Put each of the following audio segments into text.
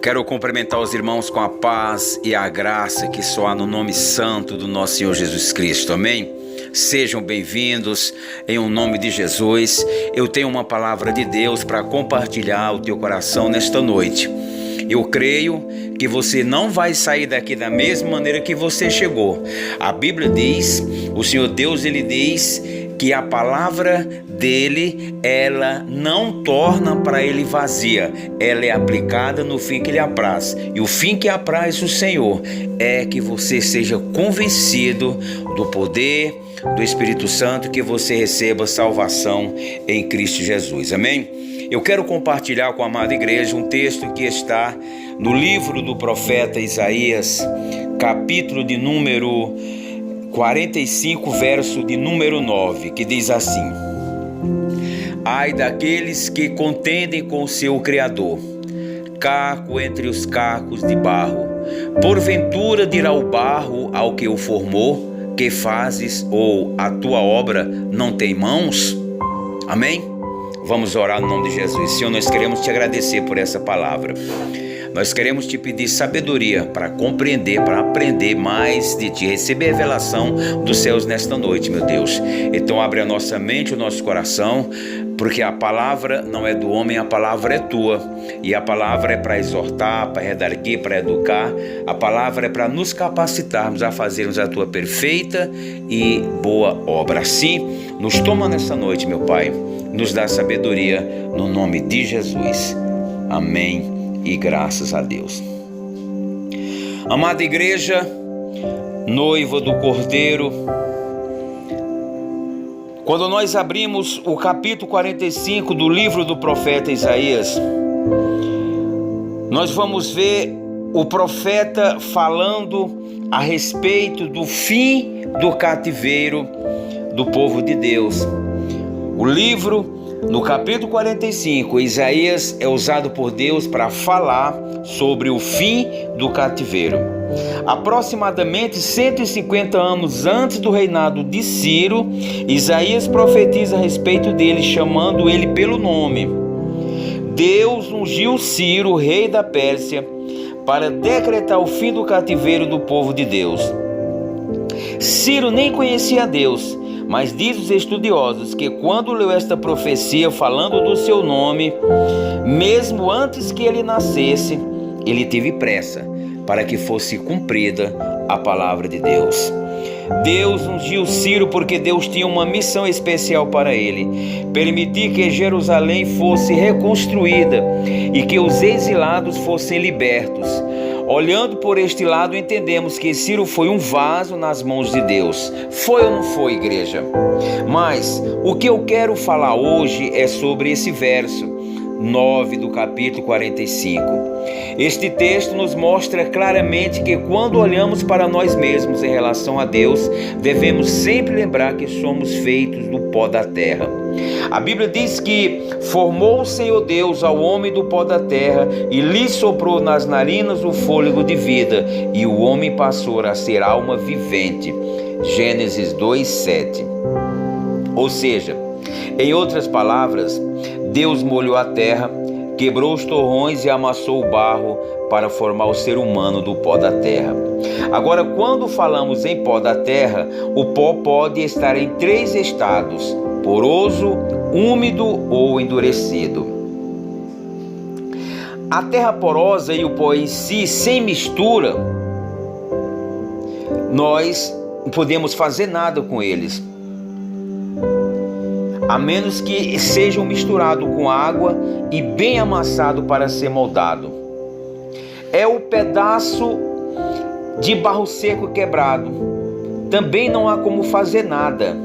Quero cumprimentar os irmãos com a paz e a graça que só há no nome santo do nosso Senhor Jesus Cristo, amém? Sejam bem-vindos em o nome de Jesus. Eu tenho uma palavra de Deus para compartilhar o teu coração nesta noite. Eu creio que você não vai sair daqui da mesma maneira que você chegou. A Bíblia diz, o Senhor Deus, Ele diz que a palavra dele, ela não torna para ele vazia, ela é aplicada no fim que lhe apraz. E o fim que apraz o Senhor é que você seja convencido do poder do Espírito Santo, que você receba salvação em Cristo Jesus, amém? Eu quero compartilhar com a amada igreja um texto que está no livro do profeta Isaías, capítulo de número 45, verso de número 9, que diz assim: ai daqueles que contendem com o seu Criador, caco entre os cacos de barro. Porventura dirá o barro ao que o formou: que fazes, ou a tua obra não tem mãos? Amém? Vamos orar no nome de Jesus. Senhor, nós queremos te agradecer por essa palavra. Nós queremos te pedir sabedoria para compreender, para aprender mais de ti, receber a revelação dos céus nesta noite, meu Deus. Então abre a nossa mente, o nosso coração, porque a palavra não é do homem, a palavra é tua. E a palavra é para exortar, para redarguir, para educar. A palavra é para nos capacitarmos a fazermos a tua perfeita e boa obra. Assim, nos toma nessa noite, meu Pai. Nos dá sabedoria no nome de Jesus. Amém. E graças a Deus. Amada igreja, noiva do Cordeiro, quando nós abrimos o capítulo 45 do livro do profeta Isaías, nós vamos ver o profeta falando a respeito do fim do cativeiro do povo de Deus. O livro, no capítulo 45, Isaías é usado por Deus para falar sobre o fim do cativeiro. Aproximadamente 150 anos antes do reinado de Ciro, Isaías profetiza a respeito dele, chamando ele pelo nome. Deus ungiu Ciro, rei da Pérsia, para decretar o fim do cativeiro do povo de Deus. Ciro nem conhecia Deus, mas diz os estudiosos que quando leu esta profecia falando do seu nome, mesmo antes que ele nascesse, ele teve pressa para que fosse cumprida a palavra de Deus. Deus ungiu Ciro porque Deus tinha uma missão especial para ele: permitir que Jerusalém fosse reconstruída e que os exilados fossem libertos. Olhando por este lado, entendemos que Ciro foi um vaso nas mãos de Deus. Foi ou não foi, igreja? Mas o que eu quero falar hoje é sobre esse verso 9 do capítulo 45. Este texto nos mostra claramente que quando olhamos para nós mesmos em relação a Deus, devemos sempre lembrar que somos feitos do pó da terra. A Bíblia diz que formou o Senhor Deus ao homem do pó da terra e lhe soprou nas narinas o fôlego de vida, e o homem passou a ser alma vivente. Gênesis 2:7. Ou seja, em outras palavras, Deus molhou a terra, quebrou os torrões e amassou o barro para formar o ser humano do pó da terra. Agora, quando falamos em pó da terra, o pó pode estar em 3 estados: poroso, úmido ou endurecido. A terra porosa e o pó em si, sem mistura, nós não podemos fazer nada com eles, a menos que sejam misturados com água e bem amassado para ser moldado. É o pedaço de barro seco quebrado. Também não há como fazer nada,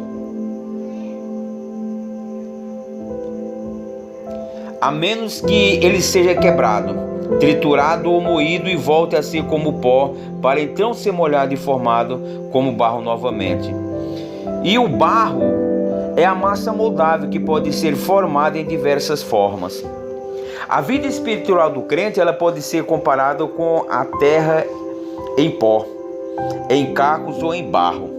a menos que ele seja quebrado, triturado ou moído e volte a ser como pó, para então ser molhado e formado como barro novamente. E o barro é a massa moldável que pode ser formada em diversas formas. A vida espiritual do crente, ela pode ser comparada com a terra em pó, em cacos ou em barro.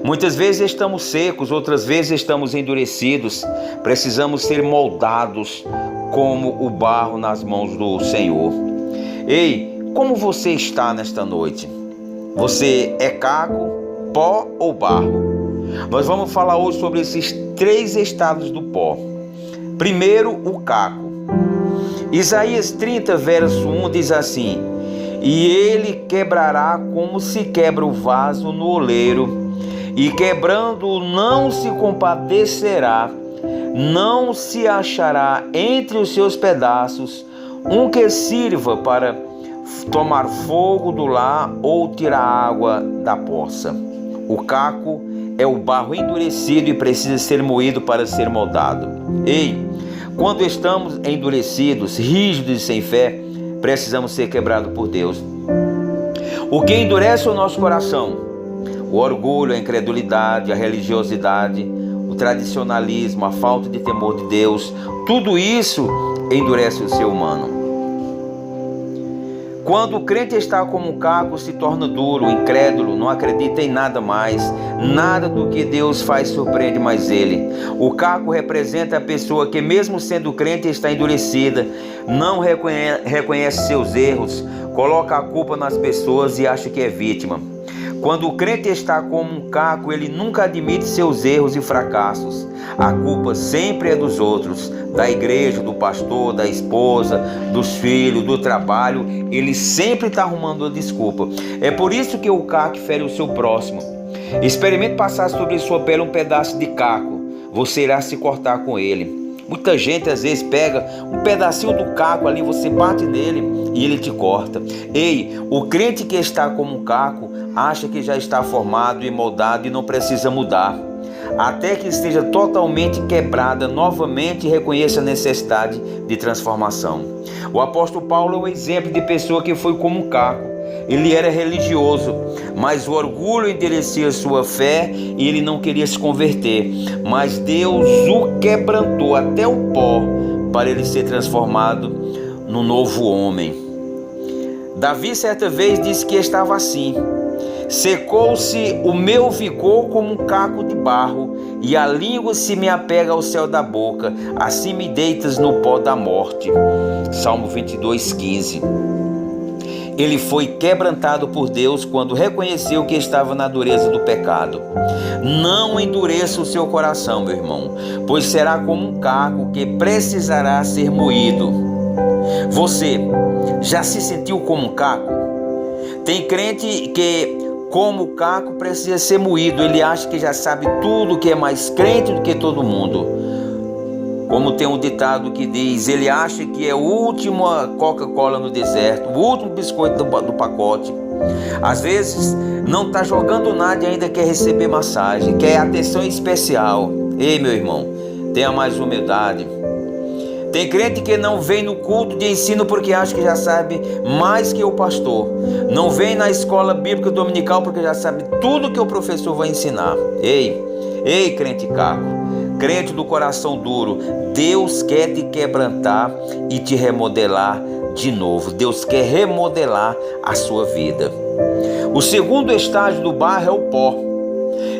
Muitas vezes estamos secos, outras vezes estamos endurecidos. Precisamos ser moldados como o barro nas mãos do Senhor. Ei, como você está nesta noite? Você é caco, pó ou barro? Nós vamos falar hoje sobre esses 3 estados do pó. Primeiro, o caco. Isaías 30, verso 1 diz assim: e ele quebrará como se quebra o vaso no oleiro, e quebrando não se compadecerá, não se achará entre os seus pedaços um que sirva para tomar fogo do lar ou tirar água da poça. O caco é o barro endurecido e precisa ser moído para ser moldado. Ei, quando estamos endurecidos, rígidos e sem fé, precisamos ser quebrados por Deus. O que endurece o nosso coração? O orgulho, a incredulidade, a religiosidade, o tradicionalismo, a falta de temor de Deus, tudo isso endurece o ser humano. Quando o crente está como um caco, se torna duro, incrédulo, não acredita em nada mais, nada do que Deus faz surpreende mais ele. O caco representa a pessoa que, mesmo sendo crente, está endurecida, não reconhece seus erros, coloca a culpa nas pessoas e acha que é vítima. Quando o crente está como um caco, ele nunca admite seus erros e fracassos. A culpa sempre é dos outros, da igreja, do pastor, da esposa, dos filhos, do trabalho. Ele sempre está arrumando uma desculpa. É por isso que o caco fere o seu próximo. Experimente passar sobre sua pele um pedaço de caco. Você irá se cortar com ele. Muita gente às vezes pega um pedacinho do caco ali, você bate nele e ele te corta. Ei, o crente que está como um caco acha que já está formado e moldado e não precisa mudar, até que esteja totalmente quebrada novamente e reconheça a necessidade de transformação. O apóstolo Paulo é um exemplo de pessoa que foi como um caco. Ele era religioso, mas o orgulho endurecia sua fé e ele não queria se converter. Mas Deus o quebrantou até o pó para ele ser transformado no novo homem. Davi certa vez disse que estava assim: secou-se o meu vigor como um caco de barro, e a língua se me apega ao céu da boca, assim me deitas no pó da morte. Salmo 22:15. Ele foi quebrantado por Deus quando reconheceu que estava na dureza do pecado. Não endureça o seu coração, meu irmão, pois será como um caco que precisará ser moído. Você já se sentiu como um caco? Tem crente que, como o caco, precisa ser moído. Ele acha que já sabe tudo, que é mais crente do que todo mundo. Como tem um ditado que diz, ele acha que é a última Coca-Cola no deserto, o último biscoito do pacote. Às vezes não está jogando nada e ainda quer receber massagem, quer atenção especial. Ei, meu irmão, tenha mais humildade. Tem crente que não vem no culto de ensino porque acha que já sabe mais que o pastor. Não vem na escola bíblica dominical porque já sabe tudo que o professor vai ensinar. Ei, crente caco, crente do coração duro, Deus quer te quebrantar e te remodelar de novo. Deus quer remodelar a sua vida. O segundo estágio do barro é o pó.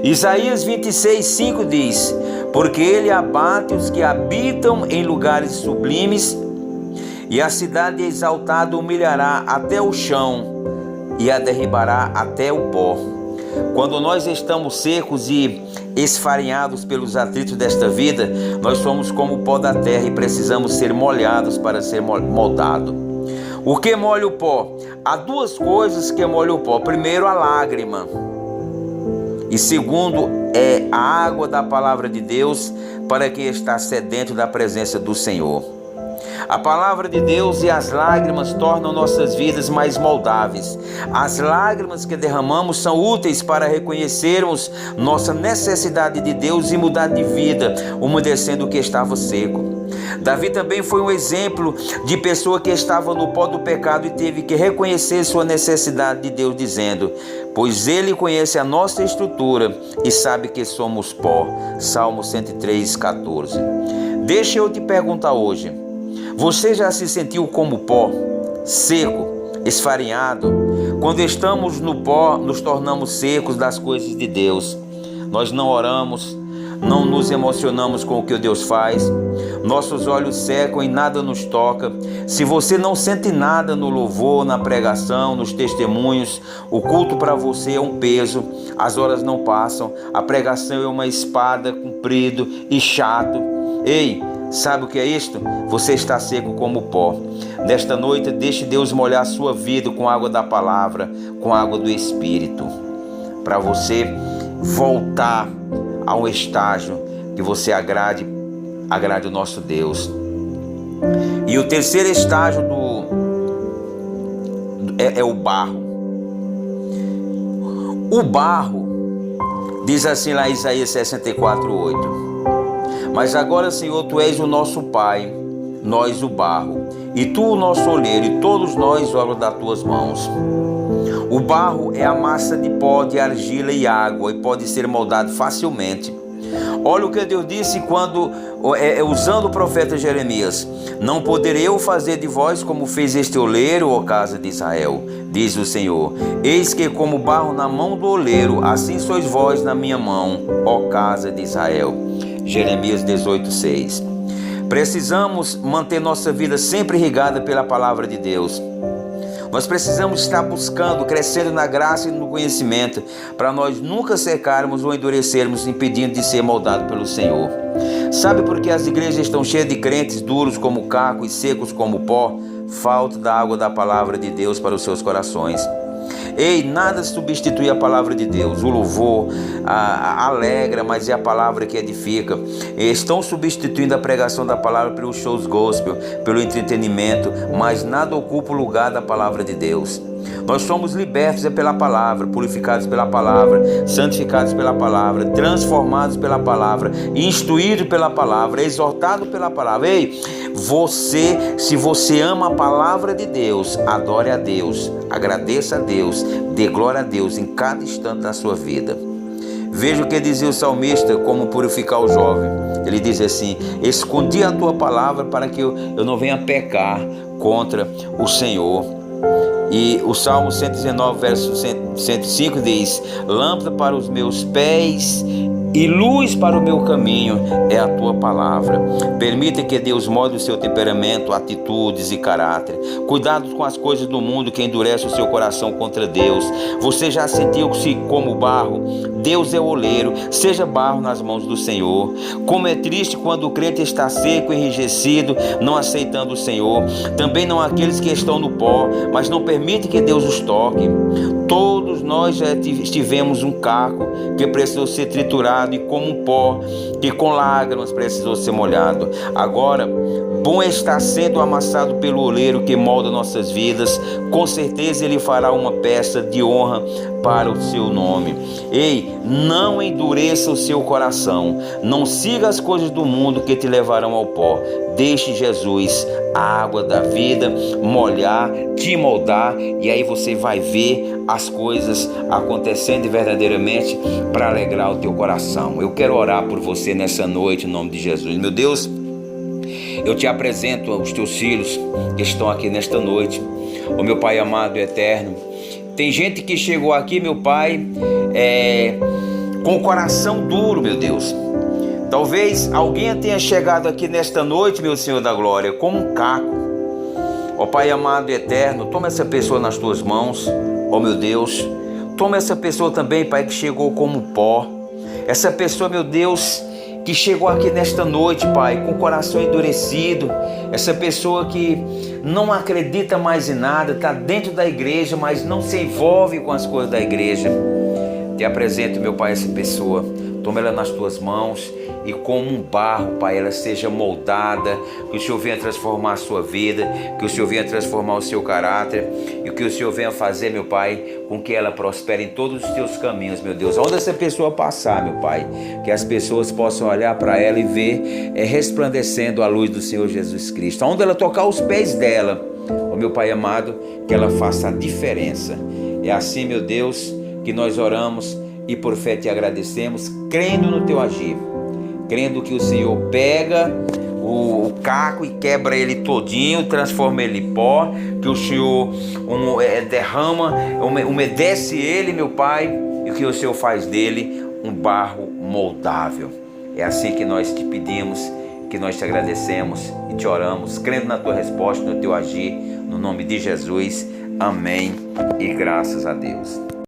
Isaías 26:5 diz: porque ele abate os que habitam em lugares sublimes, e a cidade exaltada humilhará até o chão e a derribará até o pó. Quando nós estamos secos e esfarinhados pelos atritos desta vida, nós somos como o pó da terra e precisamos ser molhados para ser moldado. O que molha o pó? Há 2 coisas que molham o pó. Primeiro, a lágrima. E segundo, é a água da palavra de Deus para quem está sedento da presença do Senhor. A palavra de Deus e as lágrimas tornam nossas vidas mais moldáveis. As lágrimas que derramamos são úteis para reconhecermos nossa necessidade de Deus e mudar de vida, umedecendo o que estava seco. Davi também foi um exemplo de pessoa que estava no pó do pecado e teve que reconhecer sua necessidade de Deus, dizendo: pois ele conhece a nossa estrutura e sabe que somos pó. Salmo 103:14. Deixa eu te perguntar hoje: você já se sentiu como pó, seco, esfarinhado? Quando estamos no pó, nos tornamos secos das coisas de Deus. Nós não oramos, não nos emocionamos com o que Deus faz, nossos olhos secam e nada nos toca. Se você não sente nada no louvor, na pregação, nos testemunhos, o culto para você é um peso, as horas não passam, a pregação é uma espada comprido e chato. Ei, sabe o que é isto? Você está seco como pó. Nesta noite, deixe Deus molhar a sua vida com a água da palavra, com a água do Espírito, para você voltar a um estágio que você agrade o nosso Deus. E o terceiro estágio é o barro. O barro, diz assim lá em Isaías 64:8: mas agora, Senhor, Tu és o nosso Pai, nós o barro, e Tu o nosso oleiro, e todos nós obra das Tuas mãos. O barro é a massa de pó, de argila e água, e pode ser moldado facilmente. Olha o que Deus disse quando, usando o profeta Jeremias: não poderei eu fazer de vós como fez este oleiro, ó casa de Israel, diz o Senhor. Eis que como barro na mão do oleiro, assim sois vós na minha mão, ó casa de Israel. Jeremias 18:6. Precisamos manter nossa vida sempre irrigada pela palavra de Deus. Nós precisamos estar buscando, crescendo na graça e no conhecimento, para nós nunca secarmos ou endurecermos, impedindo de ser moldado pelo Senhor. Sabe por que as igrejas estão cheias de crentes duros como caco e secos como pó? Falta da água da palavra de Deus para os seus corações. Ei, nada substitui a palavra de Deus. O louvor alegra, mas é a palavra que edifica. Estão substituindo a pregação da palavra pelos shows gospel, pelo entretenimento, mas nada ocupa o lugar da palavra de Deus. Nós somos libertos pela palavra, purificados pela palavra, santificados pela palavra, transformados pela palavra, instruídos pela palavra, exortados pela palavra. Ei, se você ama a palavra de Deus, adore a Deus, agradeça a Deus, dê glória a Deus em cada instante da sua vida. Veja o que dizia o salmista, como purificar o jovem. Ele diz assim: escondi a tua palavra para que eu não venha pecar contra o Senhor. E o Salmo 119, verso 105 diz: lâmpada para os meus pés e luz para o meu caminho é a tua palavra. Permita que Deus molde o seu temperamento, atitudes e caráter. Cuidado com as coisas do mundo que endurece o seu coração contra Deus. Você já sentiu-se como barro? Deus é o oleiro. Seja barro nas mãos do Senhor. Como é triste quando o crente está seco, enrijecido, não aceitando o Senhor. Também não aqueles que estão no pó, mas não permite que Deus os toque. Todos nós já tivemos um caco que precisou ser triturado, e como um pó que com lágrimas precisou ser molhado. Agora, bom está sendo amassado pelo oleiro que molda nossas vidas. Com certeza Ele fará uma peça de honra para o seu nome. Ei, não endureça o seu coração. Não siga as coisas do mundo que te levarão ao pó. Deixe Jesus, a água da vida, molhar, te moldar, e aí você vai ver as coisas acontecendo verdadeiramente para alegrar o teu coração. Eu quero orar por você nessa noite, em nome de Jesus. Meu Deus, eu te apresento os teus filhos que estão aqui nesta noite. Ó meu Pai amado e eterno, tem gente que chegou aqui, meu Pai, com o coração duro, meu Deus. Talvez alguém tenha chegado aqui nesta noite, meu Senhor da glória, como um caco. Ó Pai amado e eterno, toma essa pessoa nas tuas mãos, ó meu Deus. Toma essa pessoa também, Pai, que chegou como pó. Essa pessoa, meu Deus, que chegou aqui nesta noite, Pai, com o coração endurecido. Essa pessoa que não acredita mais em nada, está dentro da igreja, mas não se envolve com as coisas da igreja. Te apresento, meu Pai, essa pessoa. Toma ela nas tuas mãos e como um barro, Pai, ela seja moldada, que o Senhor venha transformar a sua vida, que o Senhor venha transformar o seu caráter e que o Senhor venha fazer, meu Pai, com que ela prospere em todos os teus caminhos, meu Deus. Onde essa pessoa passar, meu Pai, que as pessoas possam olhar para ela e ver resplandecendo a luz do Senhor Jesus Cristo. Onde ela tocar os pés dela, ó meu Pai amado, que ela faça a diferença. É assim, meu Deus, que nós oramos e por fé te agradecemos, crendo no teu agir, crendo que o Senhor pega o caco e quebra ele todinho, transforma ele em pó, que o Senhor derrama, umedece ele, meu Pai, e que o Senhor faz dele um barro moldável. É assim que nós te pedimos, que nós te agradecemos e te oramos, crendo na tua resposta, no teu agir, no nome de Jesus. Amém e graças a Deus.